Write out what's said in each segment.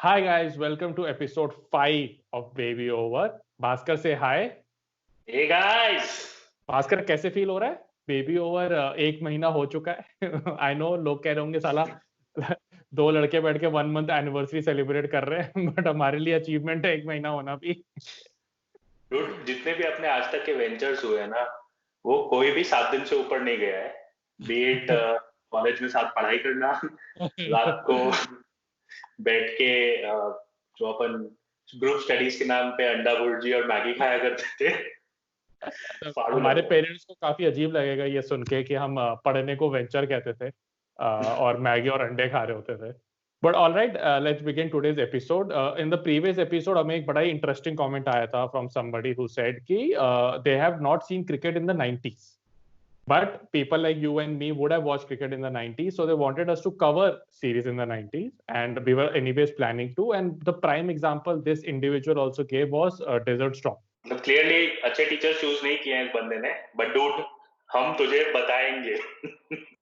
Hi guys, welcome to episode 5 of Baby Over. Bhaskar से हाय। Hey guys! Bhaskar कैसे feel हो रहा है? बेबी ओवर 1 महीना हो चुका है। आई नो लोग कह रहे होंगे साला दो लड़के बैठ के 1 मंथ एनिवर्सरी सेलिब्रेट कर रहे हैं, बट हमारे लिए अचीवमेंट है 1 महीना होना भी। Dude, जितने भी अपने आज तक के वेंचर्स हुए हैं ना, वो कोई भी 7 दिन से ऊपर नहीं गया है। बीट कॉलेज में साथ पढ़ाई करना, रात को बैठ के जो अपन ग्रुप स्टडीज के नाम पे अंडा भुर्जी और मैगी खाया करते थे। फाड़ू हमारे लगा। पेरेंट्स को काफी अजीब लगेगा ये सुन के कि हम पढ़ने को वेंचर कहते थे और मैगी और अंडे खा रहे होते थे। But all right, let's begin today's episode. In the previous episode हमें एक बड़ा ही इंटरेस्टिंग कमेंट आया था फ्रॉम समबडी हु सेड कि they have not seen cricket in the 90s, but people like you and me would have watched cricket in the 90s, so they wanted us to cover series in the 90s, and we were anyways planning to. And the prime example this individual also gave was Desert Storm. मतलब clearly अच्छे teacher choose नहीं किए हैं इस बंदे ने, but dude हम तुझे बताएंगे।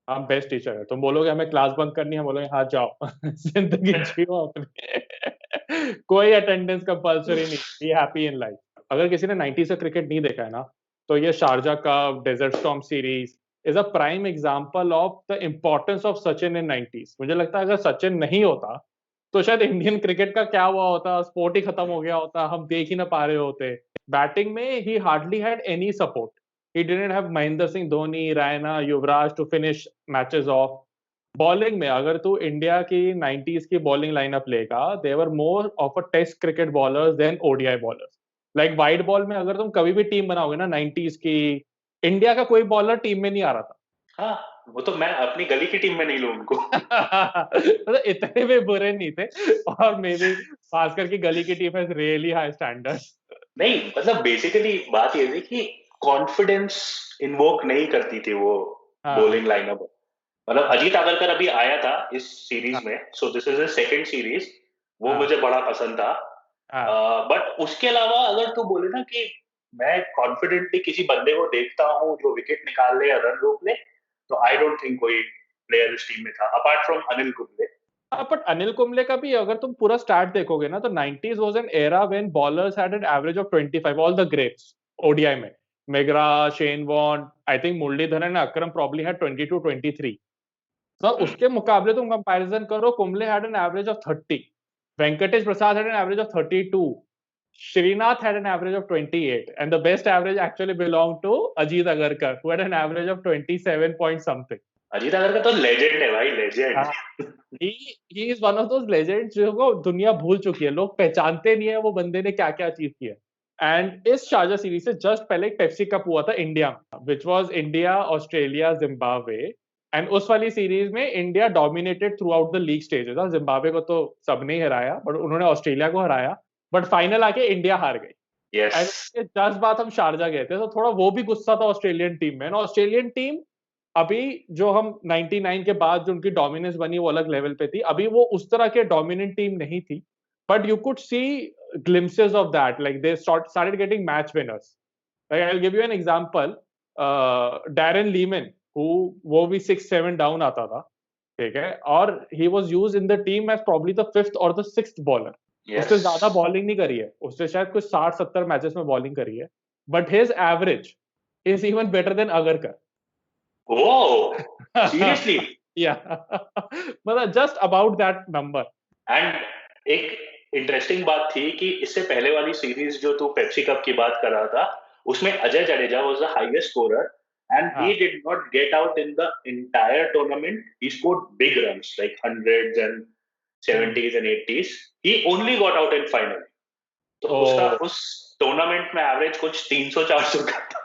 हम बेस्ट टीचर है। तुम बोलोगे हमें क्लास बंक करनी है, हम बोलोगे हाँ जाओ। जिंदगी जियो अपनी। कोई अटेंडेंस कंपल्सरी नहीं, बी हैप्पी इन लाइफ। अगर किसी ने 90 से क्रिकेट नहीं देखा है ना, तो ये Sharjah cup, desert storm series is a prime example of the importance of Sachin in 90s। मुझे लगता है अगर सचिन नहीं होता तो शायद इंडियन क्रिकेट का क्या हुआ होता, स्पोर्ट ही खत्म हो गया होता, हम देख ही ना पा रहे होते। बैटिंग में ही hardly had any support. He didn't have Mahendra Singh Dhoni, Raina, Yuvraj to finish matches off. Bowling में अगर तू इंडिया की 90s की बॉलिंग लाइनअप लेगा, they were more of a test cricket bowlers than ODI bowlers. Like wide ball में अगर तुम कभी भी टीम बनाओगे ना 90s की, इंडिया का कोई बॉलर टीम में नहीं आ रहा था। हाँ, वो तो मैं अपनी गली की टीम में नहीं लूं उनको। मतलब इतने भी बुरे नहीं थे, और मे बी खासकर की गली की team has really high standards. नहीं, मतलब बेसिकली बात ये थी कि कॉन्फिडेंस इन्वोक नहीं करती थी वो हाँ बॉलिंग लाइनअप। मतलब अजीत आगरकर अभी आया था इस हाँ सीरीज में, so this is a second series. वो हाँ मुझे बड़ा पसंद था। हाँ। बट उसके अलावा अगर तू बोले ना कि मैं कॉन्फिडेंटली किसी बंदे को देखता हूँ जो विकेट निकाल ले या रन रोक ले, तो आई डोंट थिंक कोई प्लेयर इस टीम में था अपार्ट फ्रॉम अनिल कुंबले। हाँ, बट अनिल कुंबले का भी अगर तुम पूरा स्टार्ट देखोगे ना, तो 90s was an era when bowlers had an average of 25, all the greats ODI में। McGrath, Shane Warne, I think Muralitharan and Akram probably had 22, 23। तो उसके मुकाबले तुम कंपैरिजन करो, Kumble had an average of 30, Venkatesh Prasad had an average of 32, Srinath had an average of 28, and the best average actually belonged to Ajit Agarkar, who had an average of 27 point something. Ajit Agarkar तो legend है भाई, legend. he is one of those legends जो को दुनिया भूल चुकी है, लोग पहचानते नहीं है वो बंदे ने क्या क्या अचीव किया। एंड इस शारजा सीरीज से जस्ट पहले एक पेप्सी कप हुआ था इंडिया में, which was India, Australia, Zimbabwe. And उस वाली सीरीज में India dominated through out the league stages. Zimbabwe को तो सबने ही हराया, बट उन्होंने ऑस्ट्रेलिया को हराया, बट फाइनल आके इंडिया हार गई। And yes. जस्ट बात हम शारजा गए थे, तो थोड़ा वो भी गुस्सा था ऑस्ट्रेलियन टीम में। ऑस्ट्रेलियन टीम अभी जो हम 99 के बाद जो उनकी डोमिनेंस बनी वो अलग लेवल पे थी, अभी वो उस तरह के डोमिनेंट टीम नहीं थी, but you could see glimpses of that, like they started getting match winners. Like I'll give you an example, Darren Lehman, who वो भी 6-7 डाउन आता था, ठीक है, और he was used in the team as probably the 5th or the 6th bowler. उससे ज्यादा bowling नहीं करी है, उससे शायद कुछ 60-70 मैचेस में बॉलिंग करी है, but his average is even better than Agarkar. Oh, seriously? Yeah, मतलब just about that number. And एक इंटरेस्टिंग बात थी कि इससे पहले वाली सीरीज जो तू पेप्सी कप की बात कर रहा था, उसमें Ajay Jadeja was the highest scorer and he did not get out in the entire tournament. He scored big runs like hundreds and 70s and 80s। He only got out in final. तो उसका उस tournament में average कुछ 300-400 का था।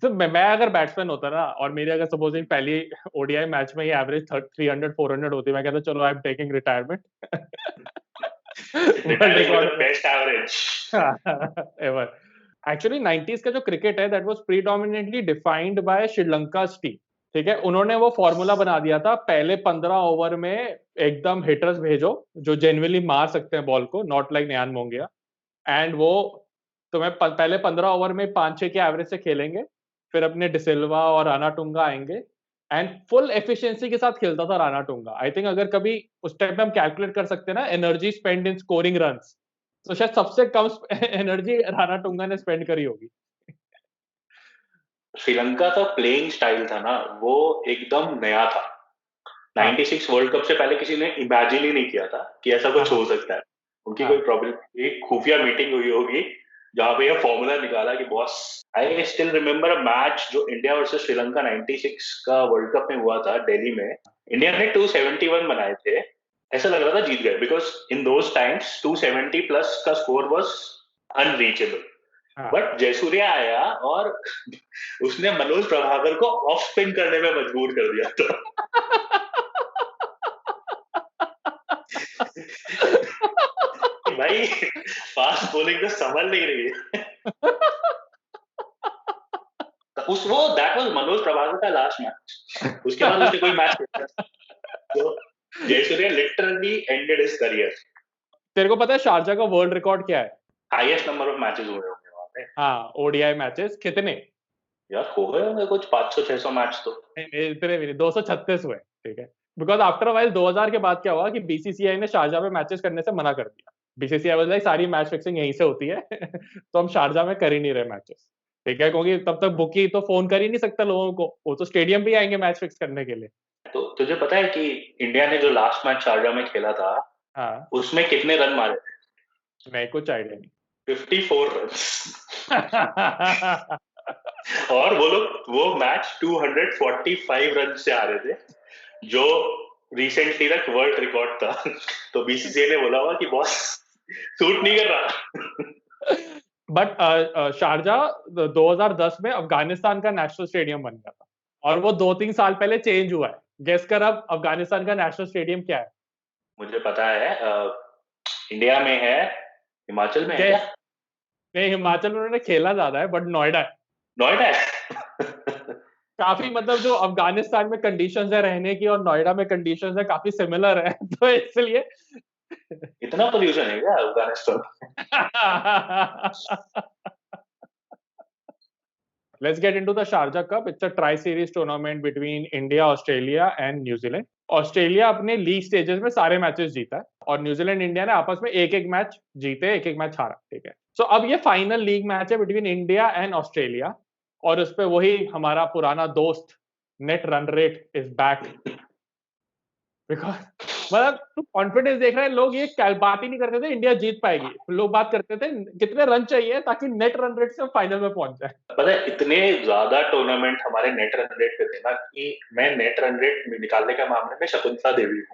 तो मैं अगर बैट्समैन होता ना, और मेरी अगर सपोजिंग पहली ओडीआई मैच में ही एवरेज 300-400 होती, मैं कहता चलो I am taking retirement. Retiring with the best average ever. Actually 90s का जो क्रिकेट है, that was predominantly defined by श्रीलंका's team, ठीक है। उन्होंने वो फॉर्मूला बना दिया था, पहले 15 ओवर में एकदम हिटर्स भेजो जो जेन्युइनली मार सकते हैं बॉल को, नॉट लाइक नयान मोंगिया। एंड वो तुम्हें पहले 15 ओवर में 5-6 के एवरेज से खेलेंगे, फिर अपने डिसिल्वा और राना टुंगा आएंगे, एंड फुल एफिशिएंसी के साथ खेलता था राणा टुंगा। आई थिंक अगर कभी उस टाइम पे हम कैलकुलेट कर सकते हैं ना एनर्जी स्पेंड इन स्कोरिंग रन्स, तो शायद सबसे कम एनर्जी राणा टुंगा ने स्पेंड करी होगी। श्रीलंका का प्लेइंग स्टाइल था ना, वो एकदम नया था। हाँ 96 वर्ल्ड कप से पहले किसी ने इमेजिन ही नहीं किया था कि ऐसा हाँ कुछ हो सकता है। उनकी कोई हाँ प्रॉब्लम, एक खुफिया मीटिंग हुई होगी जहां पे ये फॉर्मूला निकाला कि boss. I still remember a match जो इंडिया वर्सेस श्रीलंका 96 का वर्ल्ड कप में हुआ था दिल्ली में। इंडिया ने 271 बनाए थे। ऐसा लग रहा था जीत गए, because in those times 270 plus का स्कोर वाज अनरीचेबल। हाँ। बट जयसूर्या आया और उसने मनोज प्रभाकर को ऑफ स्पिन करने में मजबूर कर दिया था। भाई फास्ट बॉलिंग तो संभल नहीं रही है। उस वो दैट वाज मनोज प्रभाकर का लास्ट मैच। उसके बाद उसने कोई मैच नहीं खेला। तो Jayasuriya literally ended his career. तेरे को पता है शारजा का वर्ल्ड रिकॉर्ड क्या है? हाईएस्ट नंबर ऑफ मैचेस हुए होंगे वहां पे। हाँ ओडीआई मैचेस कितने? यार हो गए होंगे कुछ 500-600 मैच तो। इतने भी नहीं, 236 हुए। ठीक है, बिकॉज आफ्टर वाइल 2000 के बाद क्या हुआ कि बीसीसीआई ने शारजा में मैचेस करने से मना कर दिया। बीसीसीआई वाज लाइक सारी मैच फिक्सिंग यहीं से होती है तो हम शारजा में कर ही नहीं रहे मैचेस। ठीक है, क्योंकि तब तक बुकी तो फोन कर ही नहीं सकता लोगों को, वो तो स्टेडियम भी आएंगे मैच फिक्स करने के लिए। तो तुझे पता है कि इंडिया ने जो लास्ट मैच शारजा में खेला था, हाँ उसमें कितने रन मारे थे? मैं कुछ आइडिया नहीं 54 रन। और वो लोग वो मैच 245 रन से हारे थे, जो रिसेंटली तक वर्ल्ड रिकॉर्ड था। तो बीसीसीआई ने बोला हुआ कि बॉस सूट नहीं कर रहा। बट शारजा 2010 में अफगानिस्तान का नेशनल स्टेडियम बन गया था, और वो 2-3 साल पहले चेंज हुआ है। गेस कर अब अफगानिस्तान का नेशनल स्टेडियम क्या है? मुझे पता है, इंडिया में है, हिमाचल में है क्या? गेस। नहीं, हिमाचल में उन्होंने खेला ज्यादा है, बट नोएडा है। नोएडा है। काफी मतलब जो अफगानिस्तान में कंडीशंस है रहने की और नोएडा में कंडीशंस है काफी सिमिलर है तो इसलिए इतना पोल्यूशन है क्या Afghanistan? Let's get into the Sharjah Cup. It's a tri-series tournament between India, Australia and New Zealand. Australia अपने लीग स्टेजेस में सारे मैचेस जीता है और न्यूजीलैंड इंडिया ने आपस में एक एक मैच जीते, एक एक मैच हारा। ठीक है, सो अब ये फाइनल लीग मैच है बिटवीन इंडिया एंड ऑस्ट्रेलिया, और उस पे वही हमारा पुराना दोस्त net run rate is back. Because मतलब तू कॉन्फिडेंस देख रहे हैं, लोग ये बात ही नहीं करते थे इंडिया जीत पाएगी, लोग बात करते थे कितने रन चाहिए ताकि नेट रन रेट से फाइनल में पहुंच जाए। पता है इतने ज्यादा टूर्नामेंट हमारे नेट रन रेट पे थे ना, कि मैं नेट रन रेट निकालने का मामले में शकुंतला देवी हूँ।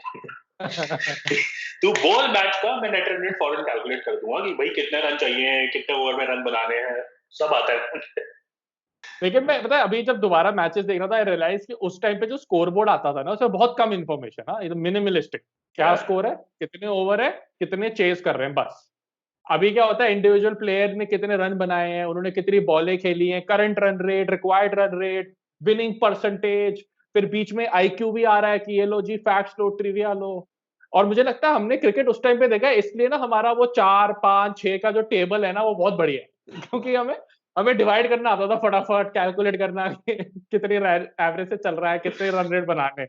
तू बोल मैच का, मैं नेट रन रेट फौरन कैलकुलेट कर दूंगा कि भाई कितने रन चाहिए, कितने ओवर में रन बनाने हैं, सब आता है। लेकिन मैं पता है अभी जब दोबारा मैचेस देख रहा था, रियलाइज कि उस टाइम पे जो स्कोर बोर्ड आता था ना उसमें बहुत कम इन्फॉर्मेशन, हाँ एकदम मिनिमलिस्टिक, क्या स्कोर है, कितने ओवर है, कितने चेस कर रहे हैं, बस। अभी क्या होता है, इंडिविजुअल प्लेयर ने कितने रन बनाए हैं, उन्होंने कितनी बॉलें खेली हैं, current run rate, required run rate, winning percentage, फिर बीच में आईक्यू भी आ रहा है कि ये लो जी फैक्ट्स लो, ट्रिविया लो। और मुझे लगता है हमने क्रिकेट उस टाइम पे देखा है, इसलिए ना हमारा वो 4, 5, 6 का जो टेबल है ना वो बहुत बढ़िया है क्योंकि हमें हमें डिवाइड करना आता था फटाफट, कैलकुलेट करना कि कितनी एवरेज से चल रहा है, कितने रन रेट बनाने।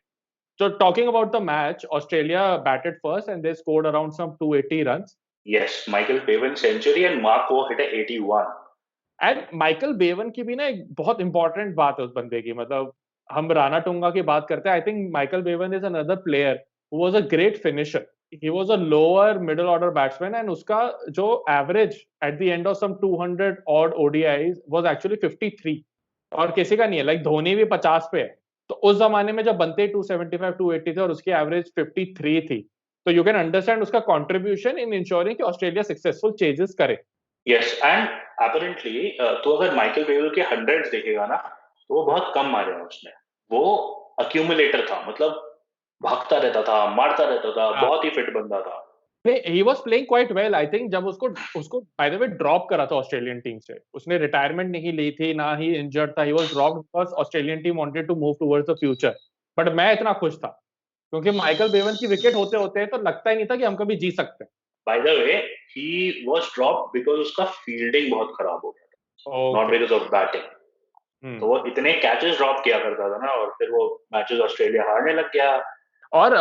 So talking about the match, Australia batted first and they scored around some 280 runs. Yes, Michael Bevan century and Mark Waugh hit a 81. And Michael Bevan की भी ना एक बहुत इंपॉर्टेंट बात है उस बंदे की, मतलब हम राणा टुंगा की बात करते हैं, I think Michael Bevan is another player who was a great finisher. He was a lower middle order batsman and उसका जो average at the end of some 200 odd ODIs was actually 53, और किसी का नहीं है, लाइक धोनी भी 50 पे है। तो उस जमाने में जब बनते 275 280 थे और उसकी एवरेज 53 थी, तो यू कैन अंडरस्टैंड उसका कंट्रीब्यूशन इन इंश्योरिंग कि ऑस्ट्रेलिया सक्सेसफुल चेजेस करे। यस, एंड अपरेंटली तो अगर माइकल बेवल के 100 देखेगा ना, तो वो बहुत कम मारे हैं उसने। वो अक्यूमुलेटर था, मतलब भागता रहता था, मारता रहता था, बहुत ही फिट बंदा था। he was playing quite well, I think जब उसको उसको by the way ड्रॉप करा था ऑस्ट्रेलियन टीम से, उसने रिटायरमेंट नहीं ली थी, ना ही इंजर्ड था, he was dropped because Australian team wanted to move towards the future। But मैं इतना खुश था क्योंकि माइकल बेवन की विकेट होते होते तो लगता ही नहीं था कि हम कभी जी सकते हैं। Bye the way, he was dropped because उसका फील्डिंग बहुत खराब हो गया था, not okay, because of batting. तो वो इतने कैचेस ड्रॉप किया करता था ना, और फिर वो मैचेस ऑस्ट्रेलिया हारने लग गया। और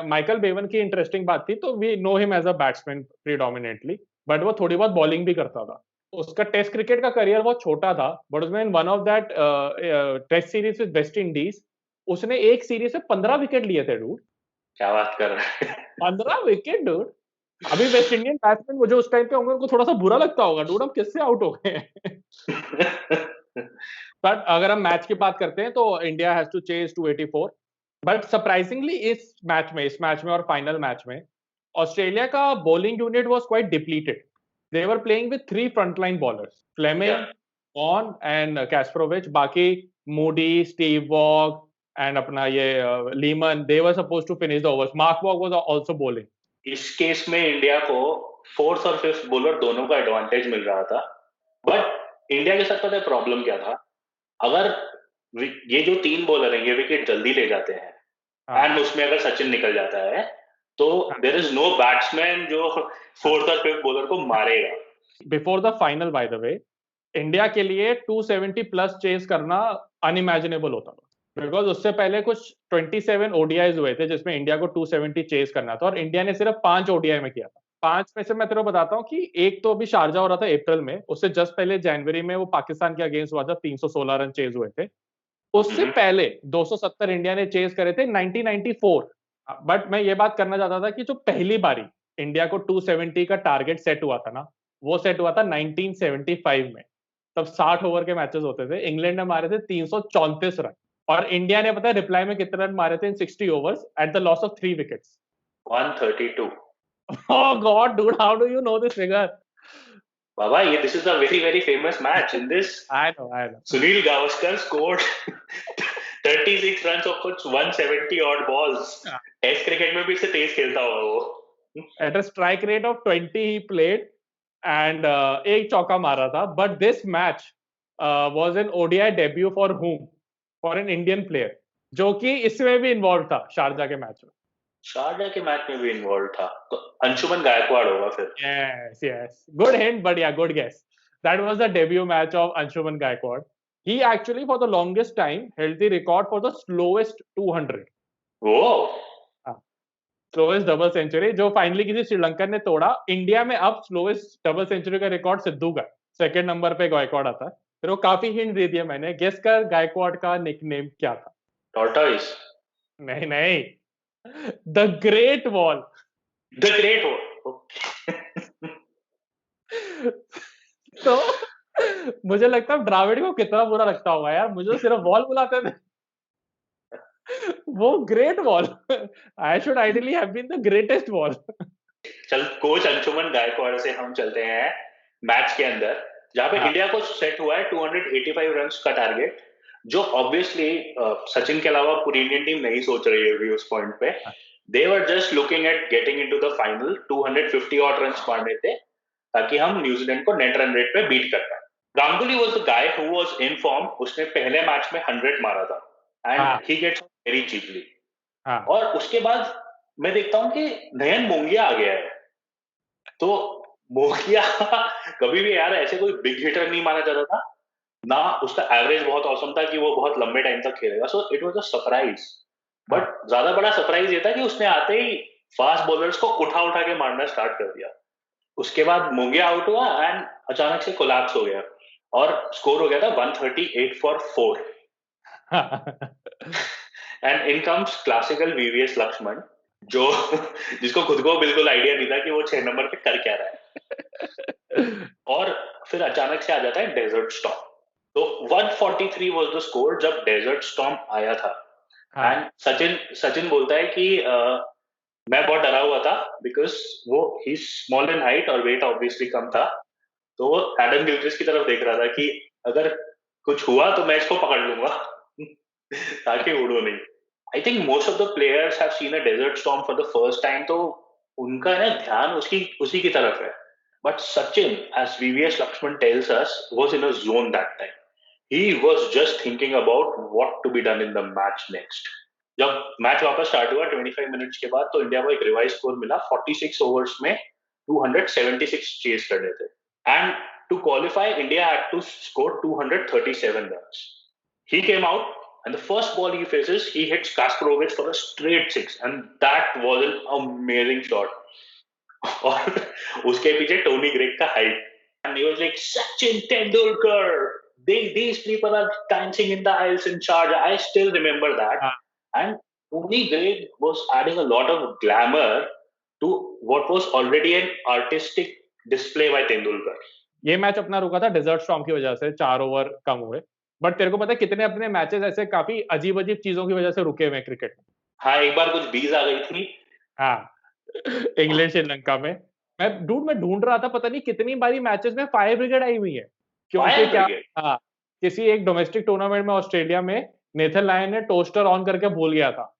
माइकल बेवन की इंटरेस्टिंग बात थी, तो we know him as a batsman predominantly, but वो थोड़ी बहुत बॉलिंग भी करता था। उसका टेस्ट क्रिकेट का करियर बहुत छोटा था, बट उसमें in one of that test series with West Indies उसने एक सीरीज से 15 विकेट लिए थे डूड। क्या बात कर रहे हैं? 15 विकेट डूड। अभी वेस्ट इंडियन बैट्समैन मुझे उस टाइम पे होंगे, उनको थोड़ा सा बुरा लगता होगा, डूड हम किससे आउट हो गए। बट अगर हम मैच की बात करते हैं तो India has to chase 284, but surprisingly इस मैच में और फाइनल मैच में ऑस्ट्रेलिया का bowling unit was quite depleted. They were playing with 3 frontline bowlers, Fleming, Warne and Kasprowicz. बाकी मूडी, स्टीव वॉग एंड अपना ये Lehmann, they were supposed to finish the overs. Mark Waugh was also bowling. इस case में India को fourth और fifth bowler दोनों का advantage मिल रहा था। बट इंडिया के साथ पता है प्रॉब्लम क्या था? अगर ये जो 3 बॉलर हैं ये विकेट जल्दी ले जाते हैं एंड उसमें अगर सचिन निकल जाता है तो देयर इज नो बैट्समैन जो फोर्थ और फिफ्थ बॉलर को मारेगा। Before the final bye the way, India के लिए 270 प्लस चेस करना अनइमेजिनेबल होता था, बिकॉज उससे पहले कुछ 27 ओडीआईज हुए थे जिसमें इंडिया को 270 चेस करना था, और इंडिया ने सिर्फ 5 ओडीआई में किया था। 5 में से मैं तेरे को बताता हूँ कि एक तो अभी शारजा हो रहा था अप्रैल में, उससे जस्ट पहले जनवरी में वो पाकिस्तान के अगेंस्ट हुआ था, 316 रन चेज हुए थे। उससे पहले 270 इंडिया ने चेज करे थे 1994। बट मैं ये बात करना चाहता था कि जो पहली बारी इंडिया को 270 का टारगेट सेट हुआ था ना, वो सेट हुआ था 1975 में। तब 60 ओवर के मैचेस होते थे, इंग्लैंड ने मारे थे 334 रन, और इंडिया ने पता है रिप्लाई में कितने रन मारे थे इन 60 overs at the loss of 3 wickets? 132। Oh God, dude, how do you know this figure? Baba, this is a very, very famous match. In this, I know. Sunil Gavaskar scored 36 runs of कुछ 170 odd balls. Test cricket में भी इससे तेज खेलता होगा वो। At a strike rate of 20 he played, and एक चौका मारा था। But this match was an ODI debut for whom? For an Indian player, जो कि इसमें भी इन्वॉल्व था, शारजा के मैच में। शारजा के मैच में भी इन्वॉल्व था, तो अंशुमन गायकवाड़ होगा फिर। Yes. Good hint, but yeah, good guess. That was the debut match of Anshuman Gaikwad. He actually, for the longest time, held the record for the slowest 200. वो slowest double century, जो finally किसी श्रीलंकन ने तोड़ा। India में अब slowest double century का record Sidhu का, second number पे गायकवाड़ आता है। फिर वो काफी हिंट दे दिया मैंने। गेस कर गायकवाड़ का निकनेम क्या था? टॉर्टोइस। नहीं, the great wall. The great wall. तो मुझे लगता है द्राविड को कितना बुरा लगता होगा यार, मुझे तो सिर्फ वॉल बुलाते थे। वो great wall. I should ideally have been the greatest wall. चल, कोच अंशुमन गायकवाड़ से हम चलते हैं मैच के अंदर, जहां पे इंडिया को सेट हुआ है 285 रन्स का टारगेट, जो ऑब्वियसली सचिन के अलावा पूरी इंडियन टीम नहीं सोच रही होगी उस पॉइंट पे। They were just looking at getting into the final. 250 odd runs मारने थे ताकि हम न्यूजीलैंड को नेट रन रेट पे बीट कर पाए। Ganguly was the guy who was in form. उसने पहले मैच में 100 मारा था and he gets very cheaply. और उसके बाद मैं देखता हूं कि नयन मोंगिया आ गया है। तो मोंगिया कभी भी यार ऐसे कोई बिग हिटर नहीं माना जाता था ना, उसका एवरेज बहुत औसम था कि वो बहुत लंबे टाइम तक खेलेगा। So it was a surprise. But ज्यादा बड़ा सरप्राइज ये था कि उसने आते ही फास्ट बॉलर्स को उठा उठा के मारना स्टार्ट कर दिया। उसके बाद मोंगिया आउट हुआ एंड अचानक से कोलैप्स हो गया, और स्कोर हो गया था 138 for 4। And in comes classical VVS Laxman, जो जिसको खुद को बिल्कुल आइडिया नहीं था कि वो 6 नंबर पे कर क्या रहा है। और फिर अचानक से आ जाता है डेजर्ट स्टॉर्म। तो 143 वाज द स्कोर जब डेजर्ट स्टॉर्म आया था। एंड सचिन बोलता है कि मैं बहुत डरा हुआ था बिकॉज वो ही स्मॉल इन हाइट और वेट ऑब्वियसली कम था। तो वो एडम गिलक्रिस्ट की तरफ देख रहा था कि अगर कुछ हुआ तो मैं इसको पकड़ लूंगा ताकि उड़ो नहीं। I think most of the players have seen a desert storm for the first time, तो उनका ना ध्यान उसी की तरफ है। But Sachin, as VVS Laxman tells us, was in a zone that time. He was just thinking about what to be done in the match next. जब match वापस स्टार्ट हुआ 25 मिनट्स के बाद, तो इंडिया को एक रिवाइज स्कोर मिला। 46 ओवर्स में 276 चेज करने थे and to qualify India had to score 237 runs. he came out, and the first ball he faces, he hits Kasparovich for a straight six, and that was an amazing shot. और उसके पीछे Tony Greig का height, and he was like Sachin Tendulkar. These people are dancing in the aisles in Sharjah. I still remember that, हाँ, and Tony Greig was adding a lot of glamour to what was already an artistic display by Tendulkar. ये match अपना रुका था desert storm की वजह से, 4 over कम हुए। But तेरे को पता है कितने अपने मैचेस ऐसे काफी अजीब-अजीब चीजों की वजह से रुके हुए हैं क्रिकेट में। हाँ, एक बार कुछ बीज आ गई थी। हाँ, इंग्लैंड श्रीलंका में। मैं ढूँढ रहा था, पता नहीं कितनी बारी मैचेस में फायर ब्रिगेड आई हुई है। क्योंकि फायर क्या, ब्रिगेड? हाँ, किसी एक डोमेस्टिक टूर्नामेंट में ऑस्ट्रेलिया में नेथन लायन ने टोस्टर ऑन करके भूल गया था।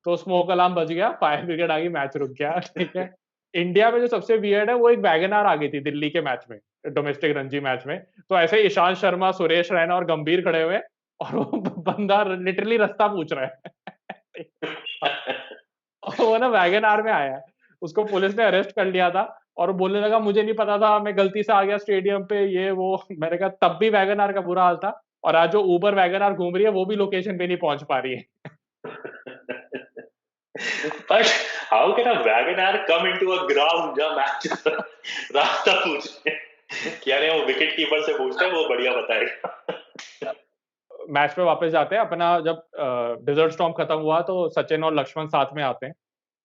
तो स्मोक अलार्म बज गया, फायर ब्रिगेड आ गई, मैच रुक गया, ठीक है। इंडिया में जो सबसे वियर्ड है वो एक वैगन आर आ गई थी दिल्ली के मैच में, डोमेस्टिक रणजी मैच में। तो ऐसे ही ईशांत शर्मा, सुरेश रैना और गंभीर खड़े हुए और वो बंदा लिटरली रास्ता पूछ रहा है। और वो ना वैगन आर में आया है। उसको पुलिस ने अरेस्ट कर लिया था और बोलने लगा मुझे नहीं पता था, मैं गलती से आ गया स्टेडियम पे, ये वो। मैंने कहा तब भी वैगन आर का बुरा हाल था, और आज जो उबर वैगन आर घूम रही है वो भी लोकेशन पे नहीं पहुंच पा रही है। But how can a Wagoner come into a ground जब मैच रास्ता पूछने? क्या नहीं, वो विकेट कीपर से पूछते हैं, वो बढ़िया बताएगा। मैच पे वापस जाते हैं अपना। जब डेजर्ट स्टॉर्म खत्म हुआ तो सचिन और लक्ष्मण साथ में आते हैं,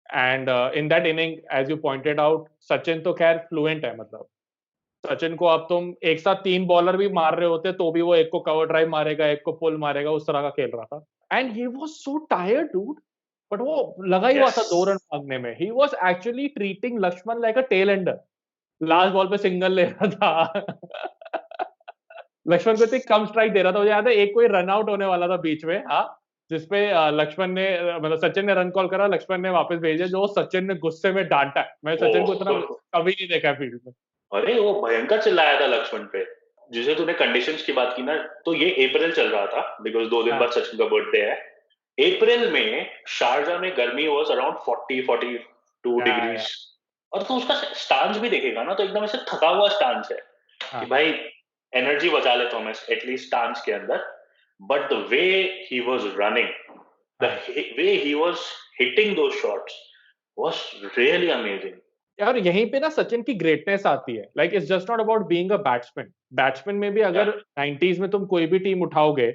and in that inning as you pointed out, Sachin तो खैर फ्लुएंट है। मतलब सचिन को अब तुम एक साथ 3 बॉलर भी मार रहे होते तो भी वो एक को कवर ड्राइव मारेगा, एक को पुल मारेगा, उस तरह का खेल रहा था। And he was so tired dude, but वो लगा ही हुआ Yes. था 2 रन मांगने में। He was actually treating Laxman like a tail ender. Last ball पे सिंगल ले रहा था। लक्ष्मण को इतनी कम स्ट्राइक दे रहा था, मुझे याद है एक कोई रन आउट होने वाला था बीच में, हाँ, जिसपे लक्ष्मण ने मतलब सचिन ने रन कॉल करा, लक्ष्मण ने वापस भेजा, जो सचिन ने गुस्से में डांटा है। मैं सचिन को इतना कभी नहीं देखा फील्ड में। अरे वो भयंकर चिल्लाया था लक्ष्मण पे। जिसे तूने कंडीशंस की बात की ना, तो ये अप्रैल चल रहा था, बिकॉज 2 दिन हाँ, बाद सचिन का बर्थडे है। अप्रैल में शारजा में गर्मी वाज अराउंड 40-42 या, डिग्रीज, और तो उसका स्टांस भी देखेगा ना, तो एकदम ऐसे थका हुआ स्टांस है कि हाँ, भाई एनर्जी बचा लेता हूँ मैं एटलीस्ट स्टांस के अंदर। But the way he was running, the हाँ। Way he was hitting those shots was really amazing. यार यहीं पे ना सचिन की ग्रेटनेस आती है। Like it's just not about being a batsman. Batsman में भी अगर 90s में तुम कोई भी टीम उठाओगे,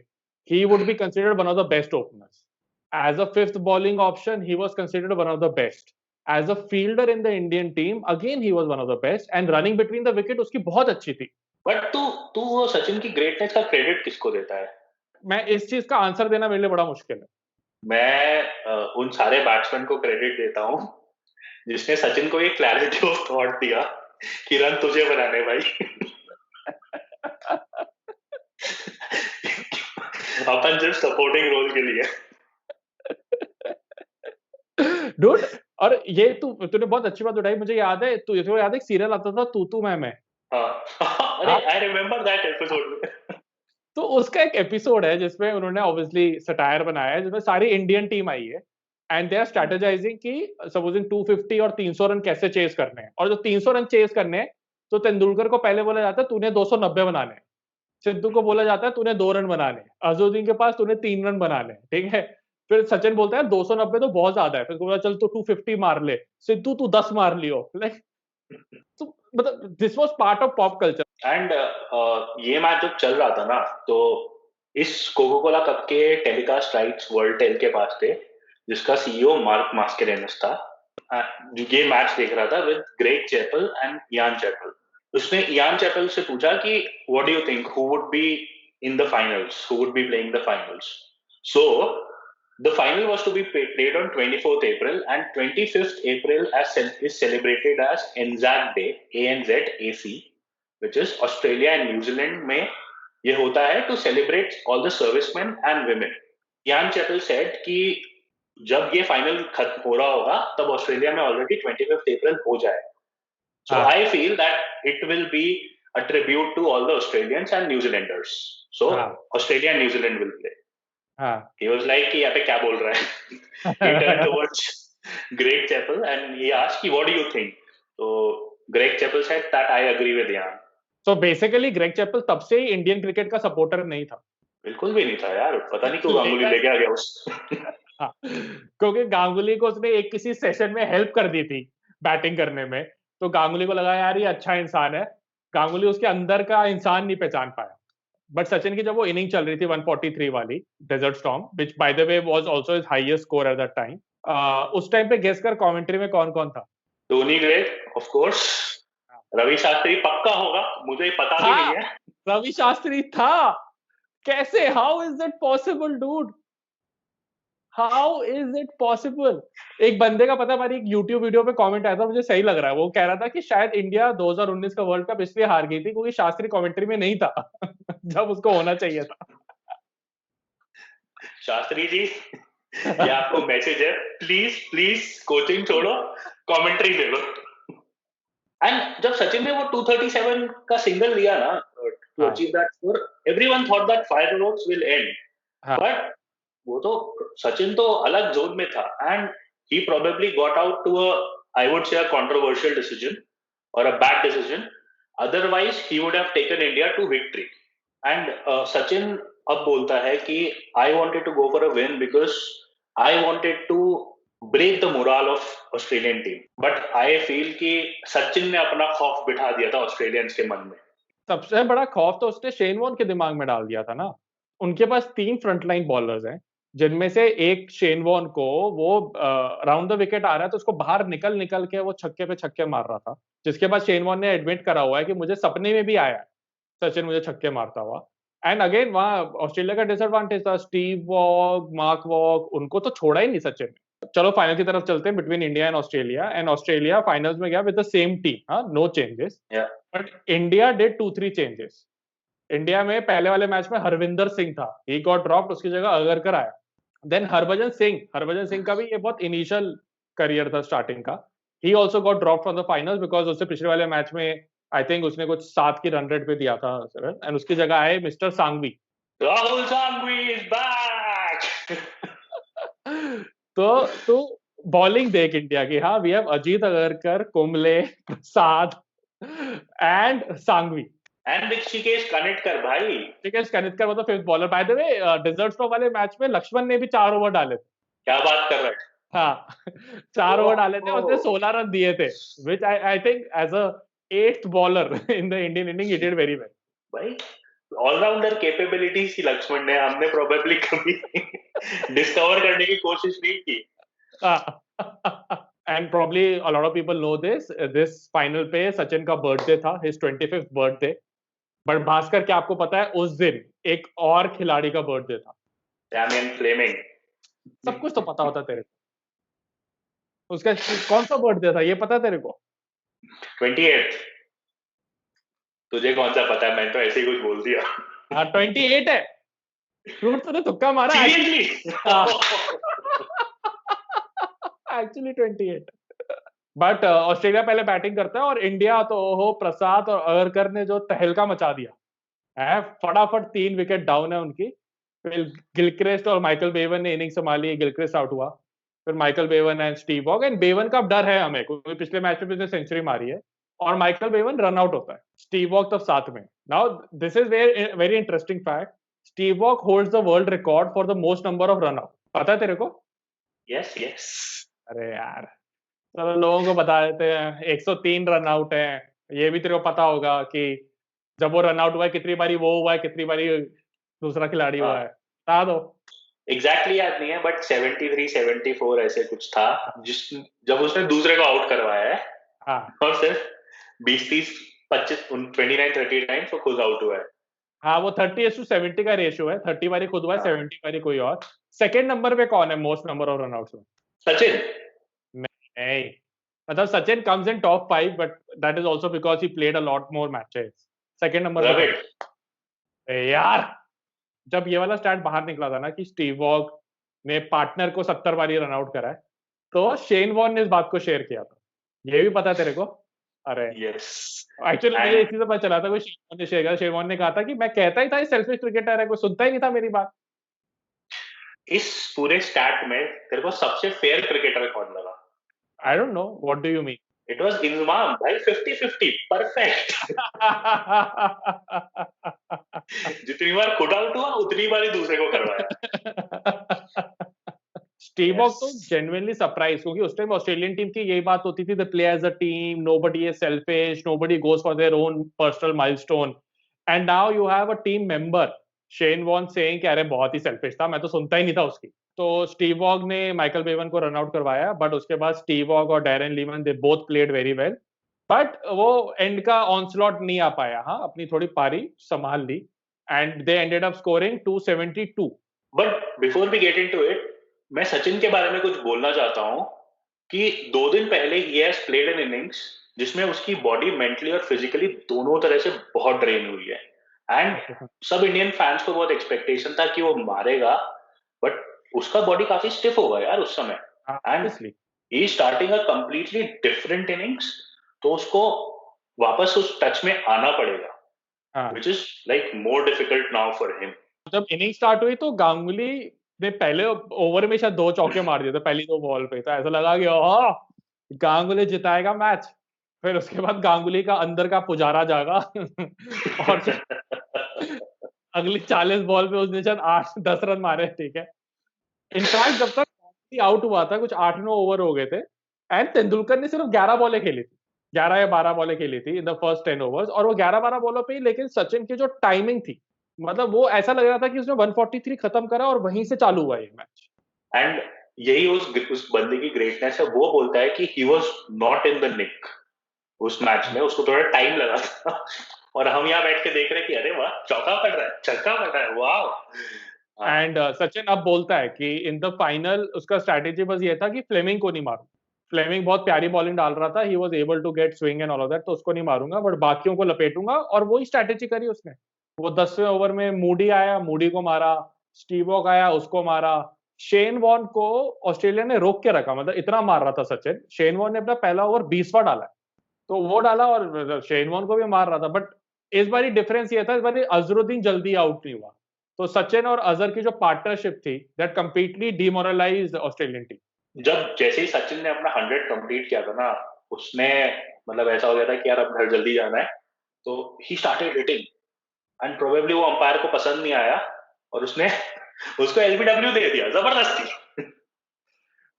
he would be considered one of the best openers. As a fifth bowling option he was considered one of the best. As a fielder in the Indian team again he was one of the best, and running between the wicket उसकी बहुत अच्छी थी। But तू तू वो सचिन की greatness का credit किसको देता है? मैं इस चीज का आंसर देना मेरे लिए बड़ा मुश्किल है। मैं उन सारे बैट्समैन को क्रेडिट देता हूँ जिसने सचिन को ये क्लैरिटी ऑफ थॉट दिया कि रन तुझे बनाने भाई। अपन सिर्फ सपोर्टिंग रोल के लिए। डूड, और ये तूने बहुत अच्छी बात उठाई। मुझे याद है, तुझे याद है एक सीरियल आता था तू तू मैं। हाँ। अरे आई रिमेम्बर दैट एपिसोड में। तो उसका एक एपिसोड है जिसमें उन्होंने ऑब्वियसली सटायर बनाया है, जिसमें सारी इंडियन टीम आई है, एंड दे आर स्ट्रेटेजाइजिंग कि सपोजिंग 250 और 300 रन कैसे चेस करने हैं। और जो 300 रन चेस करने हैं, तो तेंदुलकर को पहले बोला जाता है तूने 290 बनाने हैं, सिद्धू को बोला जाता है तूने 2 रन बनाने हैं, अजहरुद्दीन के पास तूने 3 रन बनाने हैं, ठीक है। फिर सचिन बोलता है 290 तो बहुत ज्यादा है, फिर बोला चल तू 250 मार ले, सिद्धू तू 10 मार लियो। लाइक, तो मतलब this was part of pop culture. And ये मैच जब चल रहा था ना, तो इस कोको कोला कप के टेलीकास्ट राइट्स वर्ल्ड टेल के पास थे, जिसका सीईओ मार्क मास्केरेनस था। जो ये मैच देख रहा था with Greg Chappell and Ian Chappell. उसने इयान चैपल से पूछा कि what do you think who would be in the finals, who would be playing the finals? So the final was to be played on 24th April, and 25th April is celebrated as Anzac Day, ANZAC, which is Australia and New Zealand में ये होता है to celebrate all the servicemen and women. Ian Chappell said कि जब ये final खत्म हो रहा होगा तब ऑस्ट्रेलिया में ऑलरेडी 25th April हो जाए. So हाँ, I feel that it will be a tribute to all the Australians and New Zealanders. So हाँ, Australia and New Zealand will play. हाँ। He was like कि यहाँ पे क्या बोल रहा है? He turned towards Greg Chappell and he asked कि what do you think? So Greg Chappell said that I agree with Ian. So basically Greg Chappell तब से ही इंडियन क्रिकेट का सपोर्टर नहीं था। बिल्कुल भी नहीं था यार, पता नहीं क्यों गांगुली लेगा लेके आ गया उस हाँ, क्योंकि गांगुली को उसने एक किसी सेशन में हेल्प कर दी थी बैटिंग करने में, तो गांगुली को लगा यार ये अच्छा इंसान है। गांगुली उसके अंदर का इंसान नहीं पहचान पाया। बट सचिन की जब वो इनिंग चल रही थी 143 वाली desert storm, which by the way was also his highest score at that time, उस टाइम पे गेस कर कमेंट्री में कौन कौन था? Tony Greig of course, Ravi Shastri पक्का होगा, मुझे पता भी नहीं हाँ, है। रवि शास्त्री था। कैसे, how is it possible dude? How is it possible? एक बंदे का पता है, हमारी एक यूट्यूब वीडियो पे कमेंट आया था, मुझे सही लग रहा है। वो कह रहा था कि शायद इंडिया 2019 का वर्ल्ड कप इसलिए हार गई थी क्योंकि शास्त्री कमेंट्री में नहीं था जब उसको होना चाहिए था। शास्त्री जी, ये आपको मैसेज है, प्लीज प्लीज कोचिंग छोड़ो, कमेंट्री दे लो। एंड जब सचिन ने वो 237 का सिंगल लिया ना टू हाँ achieve that score, everyone thought that fireworks will end, हाँ बट वो तो सचिन तो अलग जोन में था, and he probably got out to a, I would say, a controversial decision और a bad decision, otherwise he would have taken India to victory. And Sachin अब बोलता है कि I wanted to go for a win because I wanted to break the morale of Australian team, but I feel कि सचिन ने अपना खौफ बिठा दिया था ऑस्ट्रेलियंस के मन में। सबसे बड़ा खौफ तो उसने शेन वॉर्न के दिमाग में डाल दिया था ना। उनके पास 3 फ्रंटलाइन बॉलर्स हैं, जिनमें से एक शेन वॉर्न को वो राउंड द विकेट आ रहा है तो उसको बाहर निकल निकल के वो छक्के पे छक्के मार रहा था। जिसके बाद शेन वॉर्न ने एडमिट करा हुआ है कि मुझे सपने में भी आया है सचिन मुझे छक्के मारता हुआ। एंड अगेन वहां ऑस्ट्रेलिया का डिसएडवांटेज था, स्टीव वॉग, मार्क वॉग, उनको तो छोड़ा ही नहीं सचिन ने। चलो फाइनल की तरफ चलते हैं between India and Australia finals में गया विद द सेम टीम, हाँ, नो चेंजेस। या but India did 2-3 changes. India में पहले वाले मैच में हरविंदर सिंह था, ही गॉट ड्रॉप्ड, उसकी जगह अगरकर आया। देन हरभजन सिंह का भी ये बहुत इनिशियल करियर था स्टार्टिंग का। He also got drop from the finals because उससे पिछले वाले मैच में आई थिंक उसने कुछ 7 की रन रेट पे दिया था एंड उसकी जगह आए mister Sanghvi. Rahul Sanghvi is back. तो बॉलिंग देख इंडिया की, हाँ, we have Ajit Agarkar, Kumble, Prasad and Sanghvi. And Hrishikesh Kanitkar भाई। ऋषिकेश कनित्कर मतलब fifth bowler. By the way Desert Storm वाले मैच में लक्ष्मण ने भी 4 ओवर डाले थे। क्या बात कर रहे हैं? हाँ 4 ओवर डाले थे, उसने ओह, 16 रन दिए थे, which I think as a 8th bowler in the Indian inning he did very well. भाई ऑलराउंडर कैपेबिलिटीज ही लक्ष्मण ने हमने प्रोबेबली कभी डिस्कवर करने की कोशिश नहीं की। And probably a lot of people know this final पे सचिन का बर्थडे था, his 25th birthday. But Bhaskar, क्या आपको पता है उस दिन एक और खिलाड़ी का बर्थडे था? Damien Fleming. सब कुछ तो पता होता तेरे को। उसका कौन सा बर्थडे था ये पता है तेरे को? 28। तुझे कौन सा पता है, मैंने तो ऐसे ही कुछ बोल दिया। हाँ 28 है। फ्रूट तूने तुक्का मारा सीरियसली? एक्चुअली 28। बट ऑस्ट्रेलिया पहले बैटिंग करता है और इंडिया तो हो प्रसाद और अगरकर ने जो तहलका मचा दिया है, फटाफट 3 विकेट डाउन है उनकी। फिर गिलक्रिस्ट और माइकल बेवन ने इनिंग संभाली, गिलक्रिस्ट आउट हुआ, फिर Michael Bevan and Steve Waugh. And Bevan का अब डर है हमें क्योंकि पिछले मैच में भी उसने सेंचुरी मारी है और माइकल बेवन रन आउट होता है, स्टीव वॉग तब साथ में। Now this is very interesting fact, Steve Waugh holds the world record for the most number of run out. पता है तेरे को? Yes yes. अरे यार, चलो लोगों को बता देते हैं, 103 रन आउट है। ये भी तेरे को पता होगा कि जब वो रन आउट हुआ है कितनी बारी वो हुआ है, कितनी बारी दूसरा खिलाड़ी हुआ है, बता दो। एग्जैक्टली याद नहीं है, बट 73 74 ऐसे कुछ था जिस, जब उसने दूसरे को आउट करवाया है, हाँ और सिर्फ 20 30 25 29 30 टाइम्स वो खुद आउट हुआ है। हाँ, वो 30:70 का रेशियो है, 30 बारी खुद हुआ है, हाँ। 70 बारी कोई और। सेकंड नंबर पे कौन है most number of run outs में? सचिन। नहीं, मतलब Sachin comes in top 5 but that is also because he played a lot more matches. Second number पे कौन द्रविड़। है? ए यार, जब ये वाला स्टैट बाहर निकला था ना कि स्टीव वॉग ने पार्टनर को 70 बारी रन आउट करा है, तो शेन वॉर्न ने इस बात को शेयर किया था। ये भी पता है तेरे को? अरे यस। एक्चुअली मुझे एंड इसी से पता चला था, कोई शेन वॉर्न ने शेयर किया। शेन वॉर्न ने कहा था कि मैं कहता ही था ये सेल्फिश क्रिकेटर है, कोई सुनता ही नहीं था मेरी बात। इस पूरे स्टैट में तेरे को सबसे फेयर क्रिकेटर कौन लगा? I don't know, what do you mean? It was Inzamam भाई, 50 50 परफेक्ट। जितनी बार खुद आउट हुआ उतनी बार ही दूसरे को करवाया। स्टीव वॉक तो Yes. जेन्युइनली सरप्राइज, क्योंकि उस टाइम ऑस्ट्रेलियन टीम की यही बात होती थी, they play as a team, nobody is selfish, nobody goes for their own personal milestone, and now you have a team member Shane Warne saying कि अरे बहुत ही सेल्फिश था, मैं तो सुनता ही नहीं था उसकी। तो स्टीव वॉक ने माइकल बेवन को रन आउट करवाया, बट उसके बाद स्टीव वॉक और Darren Lehmann they both played very well, but वो एंड का ऑनस्लॉट नहीं आ पाया। हाँ, अपनी थोड़ी पारी संभाल ली and they ended up scoring 272। But before we get into it, मैं सचिन के बारे में कुछ बोलना चाहता हूँ कि 2 दिन पहले he has played an innings जिसमें उसकी बॉडी मेंटली और फिजिकली दोनों तरह से बहुत ड्रेन हुई है, एंड सब इंडियन फैंस को बहुत एक्सपेक्टेशन था कि वो मारेगा, बट उसका बॉडी काफी स्टिफ होगा यार उस समय, and obviously he starting a completely different innings, तो उसको वापस उस टच में आना पड़ेगा, हाँ, which is like more difficult now for him. जब इनिंग स्टार्ट हुई तो गांगुली ने पहले ओवर में शायद 2 चौके मार दिए थे पहली 2 बॉल पे, तो ऐसा लगा कि गांगुली जिताएगा मैच। फिर उसके बाद गांगुली का अंदर का पुजारा जागा और अगली 40 बॉल पे उसने शायद 8-10 रन मारे, ठीक है। इनफैक्ट जब तक आउट हुआ था, कुछ 8-9 ओवर हो गए थे, एंड तेंदुलकर ने सिर्फ 11 बॉलें खेली थी, 11 या 12 बॉलें खेली थी इन द फर्स्ट 10 ओवर्स, और वो 11-12 बॉलों पे ही, लेकिन सचिन की जो टाइमिंग थी, मतलब वो ऐसा लग रहा था कि उसने 143 खत्म करा और वहीं से चालू हुआ ये मैच। एंड यही उस बंदे की ग्रेटनेस है, वो बोलता है कि he was not in the nick उस मैच में, उसको थोड़ा टाइम लगा था और हम यहाँ बैठ के देख रहे हैं कि अरे वाह, चौका पड़ रहा है, छक्का पड़ रहा है, वाह। एंड सचिन अब बोलता है कि इन द फाइनल उसका स्ट्रैटेजी बस ये था कि फ्लेमिंग को नहीं मारूं। फ्लेमिंग बहुत प्यारी बॉलिंग डाल रहा था, he was able to get swing and all of that, तो उसको नहीं मारूंगा, बट बाकियों को लपेटूंगा, और वही स्ट्रैटेजी करी उसने। वो 10वें ओवर में मूडी आया, मूडी को मारा, स्टीव वॉक आया, उसको मारा, शेन वॉन को ऑस्ट्रेलिया ने रोक के रखा, मतलब इतना मार रहा था सचिन। शेन वॉन ने अपना पहला ओवर 20वां डाला है, तो वो डाला और शेन वॉन को भी मार रहा था, बट इस बारी डिफरेंस ये था, इस बारी अजरुद्दीन जल्दी आउट नहीं हुआ। तो सचिन और अजहर की जो पार्टनरशिप थी, दैट कंप्लीटली डिमोरलाइज्ड ऑस्ट्रेलियन टीम। जब जैसे ही सचिन ने अपना 100 कंप्लीट किया था ना, उसने मतलब ऐसा हो गया था कि यार अब घर जल्दी जाना है, तो he started hitting, and probably वो अंपायर को पसंद नहीं आया और उसने उसको एलबीडब्ल्यू दे दिया जबरदस्ती।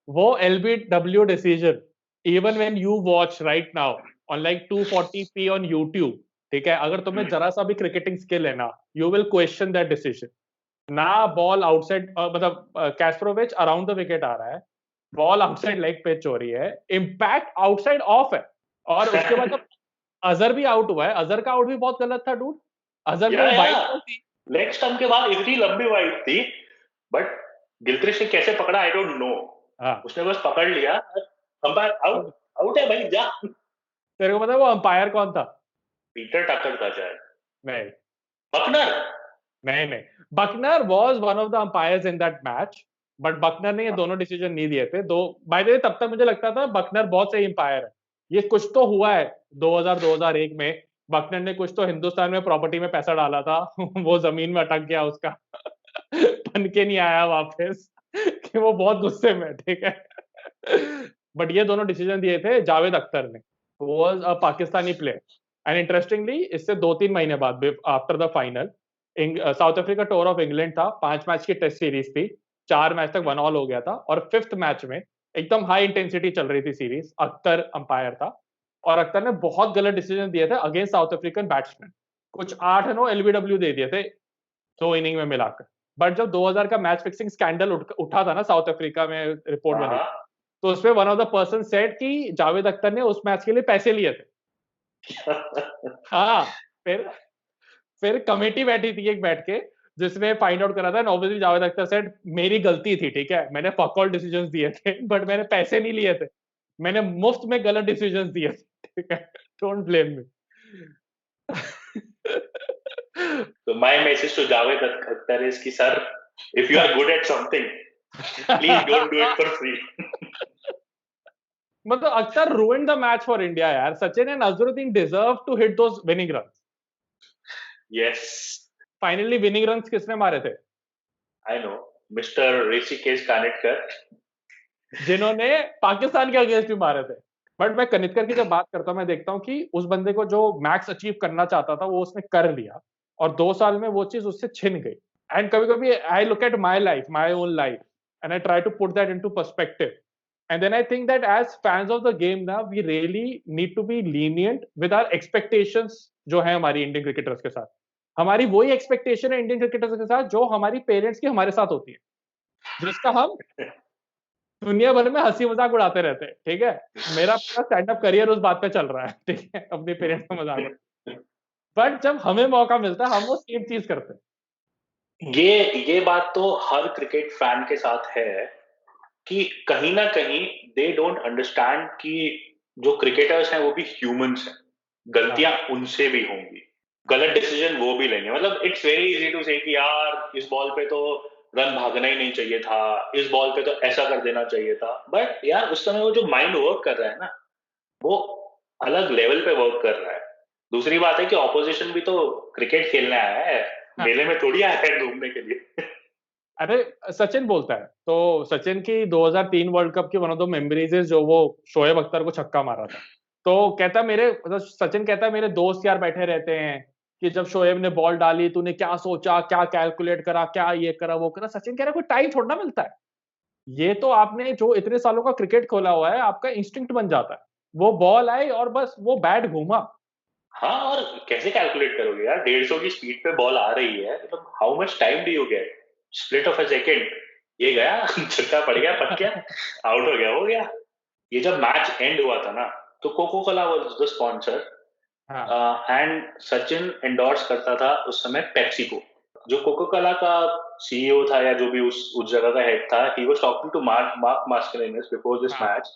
वो LBW decision, even when you watch right now on like 240p on YouTube, ठीक है, अगर तुम्हें जरा सा भी क्रिकेटिंग स्किल है ना, you will question that decision. ना बॉल आउटसाइड, मतलब कैस्प्रोविच अराउंड द विकेट आ रहा है, बॉल आउटसाइड लेग पिच हो रही है, इम्पैक्ट आउटसाइड ऑफ है, और उसके बाद जब अजहर भी आउट हुआ है, अजहर का आउट भी बहुत गलत था डूड। अजहर या को वाइड बॉल थी। लेग स्टंप के बाद इतनी लंबी वाइड थी, बट गिलक्रिस्ट ने कैसे पकड़ा आई डोंट नो, हाँ, उसने बस पकड़ लिया, अंपायर आउट, आउट है भाई, जा। तेरे को पता है वो अंपायर कौन था? पीटर टकर था शायद, नहीं, बकनर। नहीं, नहीं, Bucknor was one of the umpires in that match, but Bucknor ने ये दोनों डिसीजन नहीं दिए थे। दो, बाय द वे, तब तक मुझे लगता था बकनर बहुत सही अंपायर है। ये कुछ तो हुआ है 2000-2001 में, बकनर ने कुछ तो हिंदुस्तान में प्रॉपर्टी में पैसा डाला था वो जमीन में अटक गया उसका बन के नहीं आया वापस कि वो बहुत गुस्से में, ठीक है। बट ये दोनों डिसीजन दिए थे जावेद अख्तर ने, was a Pakistani player. And interestingly इससे 2-3 महीने बाद, after the final, south Africa tour of England था, 5 मैच की टेस्ट सीरीज थी, 4 मैच तक 1 ऑल हो गया था, और 5th मैच में एकदम हाई इंटेंसिटी चल रही थी सीरीज, अख्तर अंपायर था, और अख्तर ने बहुत गलत डिसीजन दिए थे अगेंस्ट साउथ अफ्रीकन बैट्समैन। कुछ 8-9 एलबीडब्ल्यू दे दिए थे 2 इनिंग में मिलाकर। बट जब 2000 का मैच फिक्सिंग स्कैंडल उठा था ना साउथ अफ्रीका में, रिपोर्ट बनी, तो उसमें one of the person said कि जावेद अख्तर ने उस मैच के लिए पैसे लिए थे। हाँ, फिर कमेटी बैठी थी एक बैठ के, जिसने फाइंड आउट करा था, and obviously Javed Akhtar said मेरी गलती थी, ठीक है, मैंने फक ऑल डिसीजंस दिए थे, बट मैंने पैसे नहीं लिए थे, मैंने मुफ्त में गलत डिसीजंस दिए थे, ठीक है, don't blame me. So my message to Javed Akhtar is कि sir, if you are good at something, please don't do it for free. मतलब Akhtar ruined the match for India यार। Sachin and Azharuddin deserve to hit those winning runs. Yes, finally winning runs किसने मारे थे? I know, Mr. Rishikesh Kanetkar, जिन्होंने पाकिस्तान के against भी मारे थे। बट मैं कनितकर की जब बात करता हूँ, मैं देखता हूँ कि उस बंदे को जो मैक्स अचीव करना चाहता था वो उसने कर लिया, और 2 साल में वो चीज उससे छिन गई। एंड कभी-कभी I look at my life, my own life, and I try to put that into perspective, and then I think that as fans of the game ना, we really need to be lenient with our expectations जो है हमारी Indian cricketers के साथ। हमारी वही expectation है Indian cricketers के साथ जो हमारी पेरेंट्स की हमारे साथ होती है, जिसका हम दुनिया भर में हंसी मजाक उड़ाते रहते हैं, ठीक है? मेरा पूरा स्टैंड अप करियर उस बात पे चल रहा है, ठीक है? अपने पेरेंट्स का मजाक उड़ा, बट जब हमें मौका मिलता है हम वो सेम चीज करते हैं। ये बात तो हर क्रिकेट फैन के साथ है कि कहीं ना कहीं दे डोंट अंडरस्टैंड कि जो क्रिकेटर्स हैं वो भी ह्यूमंस हैं, गलतियां उनसे भी होंगी, गलत डिसीजन वो भी लेंगे। मतलब इट्स वेरी इजी टू से कि यार इस बॉल पे तो रन भागना ही नहीं चाहिए था, इस बॉल पे तो ऐसा कर देना चाहिए था, बट यार उस समय वो जो माइंड वर्क कर रहा है ना, वो अलग लेवल पे वर्क कर रहा है। दूसरी बात है कि ऑपोजिशन भी तो क्रिकेट खेलने आया है, हाँ। मेले में थोड़ी आया है घूमने के लिए। अरे सचिन बोलता है, तो सचिन की 2003 वर्ल्ड कप की वन ऑफ द मेमोरीज है जो वो शोएब अख्तर को छक्का मारा था। तो कहता मेरे मतलब सचिन कहता है मेरे दोस्त यार बैठे रहते हैं कि जब शोएब ने बॉल डाली तूने क्या सोचा, क्या कैलकुलेट करा, क्या ये करा वो करा। सचिन कह रहा कोई टाइम थोड़ा ना मिलता है, ये तो आपने जो इतने सालों का क्रिकेट खोला हुआ है आपका इंस्टिंक्ट बन जाता है। वो बॉल आई और बस वो बैट घूमा। हाँ, और कैसे कैलकुलेट करोगे यार, 150 की स्पीड पे बॉल आ रही है, मतलब how much time do you get, split of a second, ये गया छक्का पड़ गया, पक गया, आउट हो गया। ये जब मैच एंड हुआ था ना, तो Coca Cola was the sponsor, हाँ एंड सचिन एंडोर्स करता था उस समय पेप्सी को। जो कोको कोला का सीईओ था या जो भी उस जगह का हेड था, he was talking to Mark Mascarenhas before this हाँ मैच,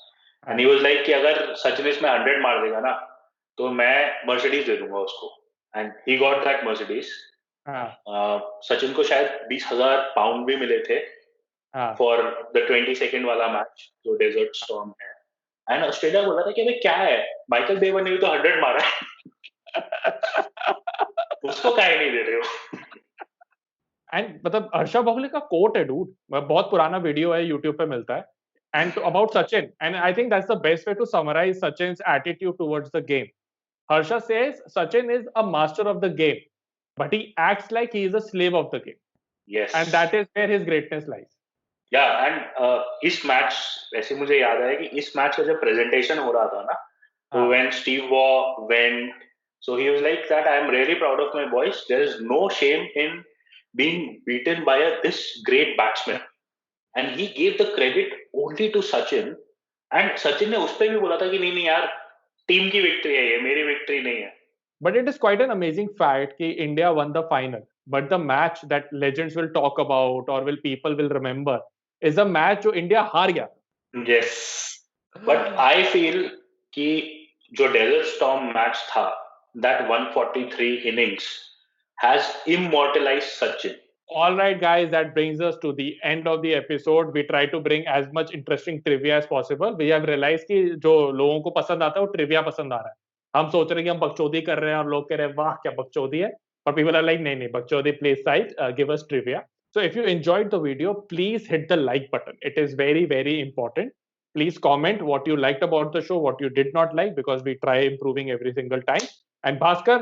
एंड हाँ ही वाज लाइक कि अगर सचिन इसमें 100 मार देगा ना, तो मैं मर्सिडीज दे दूंगा उसको, and he got that Mercedes. हाँ सचिन को शायद 20,000 पाउंड भी मिले थे हाँ फॉर द 20 सेकेंड वाला मैच जो डेजर्ट स्टॉर्म है। एंड ऑस्ट्रेलिया बोला था कि भाई क्या है, माइकल बेवन ने भी तो 100 मारा है, उसको काहे नहीं दे रहे हो। एंड मतलब हर्षा भोगले का कोट है डूड, बहुत पुराना वीडियो है यूट्यूब पे मिलता है, and about Sachin, and I think that's the best way to summarise Sachin's attitude towards the game. Harsha says Sachin is a master of the game, but he acts like he is a slave of the game, yes, and that is where his greatness lies. या and इस match, वैसे मुझे याद है कि इस match का जब प्रेजेंटेशन हो रहा था ना, तो हाँ when Steve Waugh went, so he was like that, I am really proud of my boys, there is no shame in being beaten by this great batsman, and he gave the credit only to Sachin, and Sachin ने उस पे भी बोला था कि नहीं नहीं यार, टीम की विक्ट्री है, ये मेरी विक्ट्री नहीं है। but it is quite an amazing fact that India won the final, but the match that legends will talk about or will people will remember is a match जो India हार गया। Yes, but I feel कि जो desert storm match था, that 143 innings has immortalized Sachin. All right, guys, that brings us to the end of the episode. We try to bring as much interesting trivia as possible. We have realized कि जो लोगों को पसंद आता है वो trivia पसंद आ रहा है। हम सोच रहे हैं कि हम बकचोदी कर रहे हैं और लोग कह रहे हैं वाह क्या बकचोदी है, but people are like नहीं नहीं बकचोदी please side, give us trivia. So if you enjoyed the video, please hit the like button. It is very very important. Please comment what you liked about the show, what you did not like, because we try improving every single time. And Bhaskar,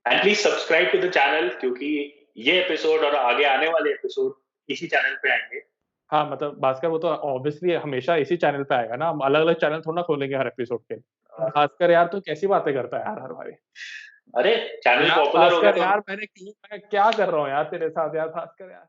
and please subscribe to the channel, क्योंकि ये episode और आगे आने वाले episode इसी channel पे आएंगे। हाँ मतलब भास्कर वो तो ऑब्वियसली हमेशा इसी चैनल पे आएगा ना, हम अलग अलग चैनल थोड़ा ना खोलेंगे हर एपिसोड के। भास्कर यार तू कैसी बातें करता है यार हर बारी। अरे चैनल यार पॉपुलर हो गया भास्कर तो यार मैं क्या कर रहा हूँ यार तेरे साथ यार भास्कर यार।